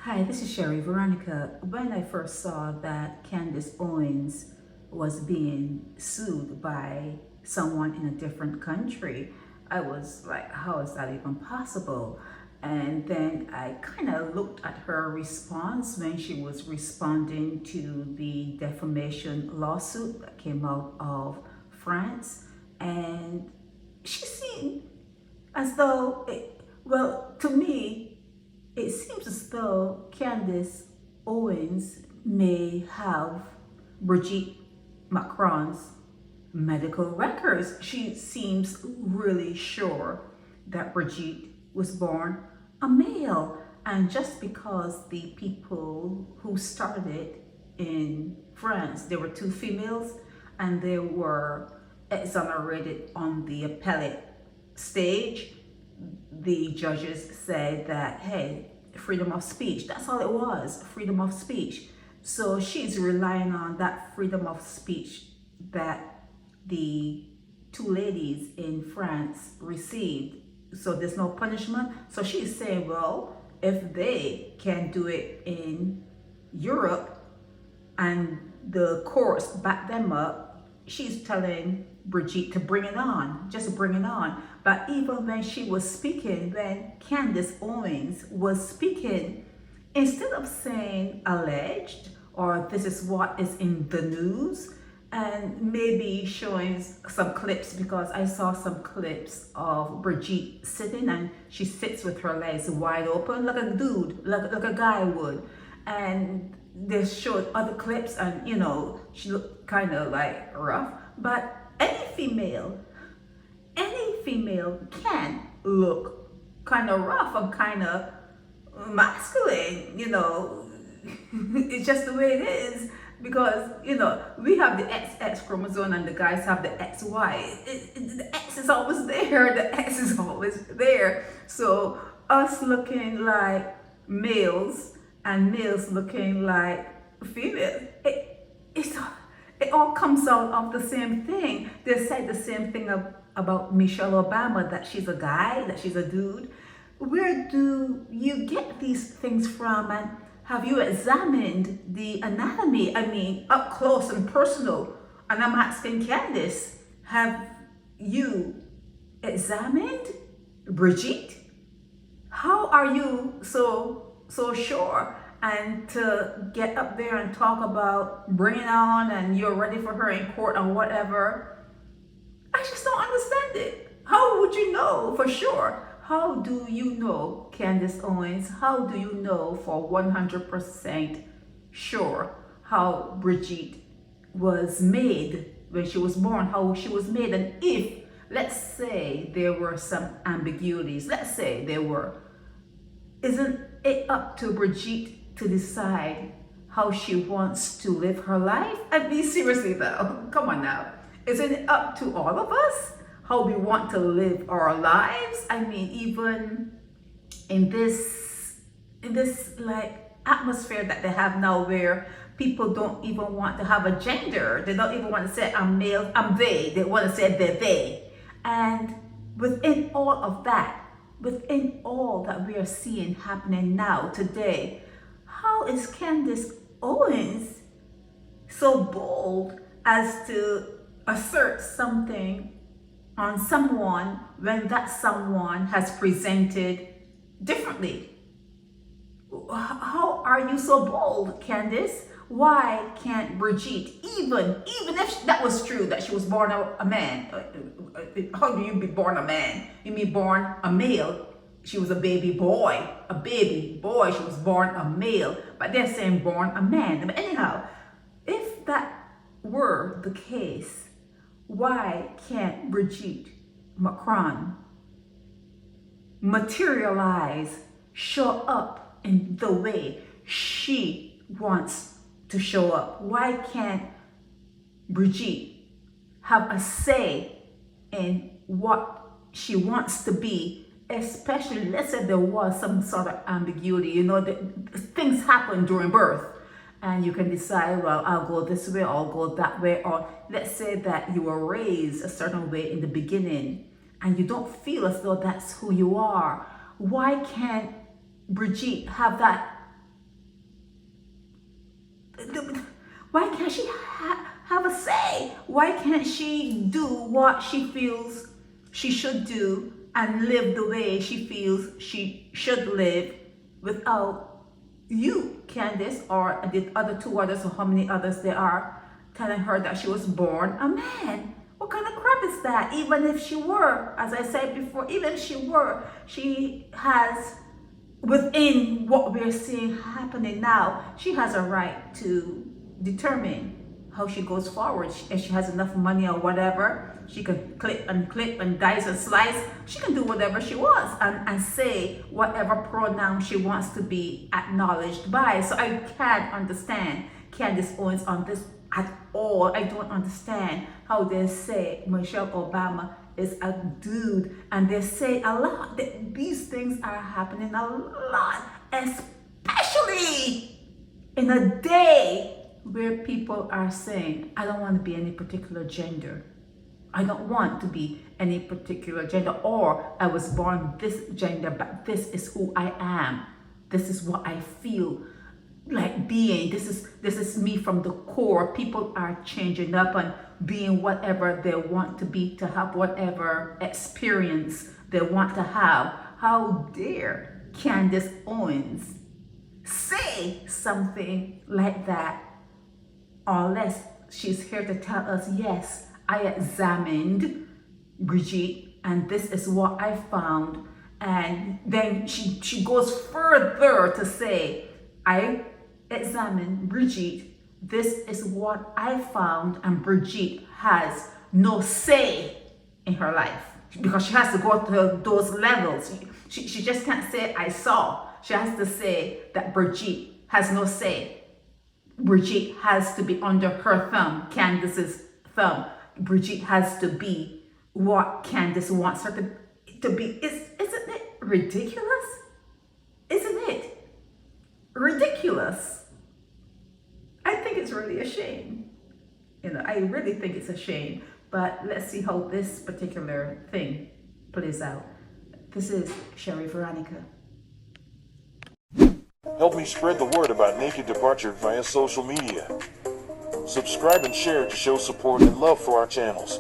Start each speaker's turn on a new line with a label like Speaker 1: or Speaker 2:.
Speaker 1: Hi, this is Sherry Veronica. When I first saw that Candace Owens was being sued by someone in a different country, I was like, how is that even possible? And then I kind of looked at her response when she was responding to the defamation lawsuit that came out of France. And she seemed as though, to me, it seems as though Candace Owens may have Brigitte Macron's medical records. She seems really sure that Brigitte was born a male. And just because the people who started in France, there were two females and they were exonerated on the appellate stage, the judges said that, hey, freedom of speech, that's all it was, freedom of speech. So she's relying on that freedom of speech that the two ladies in France received. So there's no punishment. So she's saying, well, if they can do it in Europe and the courts back them up, she's telling Brigitte to bring it on, just bring it on. But even when she was speaking, when Candace Owens was speaking, instead of saying alleged or this is what is in the news, and maybe showing some clips, because I saw some clips of Brigitte sitting and she sits with her legs wide open like a dude, like a guy would. And they showed other clips and, she looked kind of like rough. But any female can look kind of rough and kind of masculine, it's just the way it is, because we have the XX chromosome and the guys have the XY. The X is always there, the X is always there. So us looking like males and males looking like females, it all comes out of the same thing. They said the same thing about Michelle Obama, that she's a guy, that she's a dude. Where do you get these things from? And have you examined the anatomy? I mean, up close and personal. And I'm asking Candace, have you examined Brigitte? How are you so sure? And to get up there and talk about bring it on and you're ready for her in court and whatever, I just don't understand it. How would you know for sure? How do you know, Candace Owens, how do you know for 100% sure how Brigitte was made when she was born, how she was made? And if, let's say there were some ambiguities, let's say there were, isn't it up to Brigitte to decide how she wants to live her life? I mean, seriously though, come on now. Isn't it up to all of us how we want to live our lives? I mean, even in this like atmosphere that they have now, where people don't even want to have a gender. They don't even want to say I'm male, I'm they. They want to say they're they. And within all of that, within all that we are seeing happening now, today, how is Candace Owens so bold as to assert something on someone when that someone has presented differently? How are you so bold, Candace? Why can't Brigitte, even if that was true, that she was born a man, how do you be born a man? You mean born a male? She was a baby boy, she was born a male, but they're saying born a man. But anyhow, if that were the case, why can't Brigitte Macron materialize, show up in the way she wants to show up? Why can't Brigitte have a say in what she wants to be? Especially, let's say there was some sort of ambiguity, things happen during birth and you can decide, well, I'll go this way, I'll go that way. Or let's say that you were raised a certain way in the beginning and you don't feel as though that's who you are. Why can't Brigitte have that Why can't she have a say? Why can't she do what she feels she should do and live the way she feels she should live without you, Candace, or the other two others, or how many others there are, telling her that she was born a man? What kind of crap is that? Even if she were, as I said before, even if she were, she has, within what we're seeing happening now, she has a right to determine how she goes forward. If she has enough money or whatever, she can clip and dice and slice. She can do whatever she wants and say whatever pronoun she wants to be acknowledged by. So I can't understand Candace Owens on this at all. I don't understand how they say Michelle Obama is a dude, and they say a lot that these things are happening a lot, especially in a day where people are saying, I don't want to be any particular gender. I don't want to be any particular gender, or I was born this gender, but this is who I am. This is what I feel like being. This is me from the core. People are changing up and being whatever they want to be, to have whatever experience they want to have. How dare Candace Owens say something like that? Unless she's here to tell us, yes, I examined Brigitte and this is what I found. And then she goes further to say, I examined Brigitte, this is what I found, and Brigitte has no say in her life, because she has to go to those levels. She just can't say I saw. She has to say that Brigitte has no say. Brigitte has to be under her thumb, Candace's thumb. Brigitte has to be what Candace wants her to be. Isn't it ridiculous? Isn't it ridiculous? I think it's really a shame. I really think it's a shame. But let's see how this particular thing plays out. This is Sherry Veronica.
Speaker 2: Help me spread the word about Naked Departure via social media. Subscribe and share to show support and love for our channels.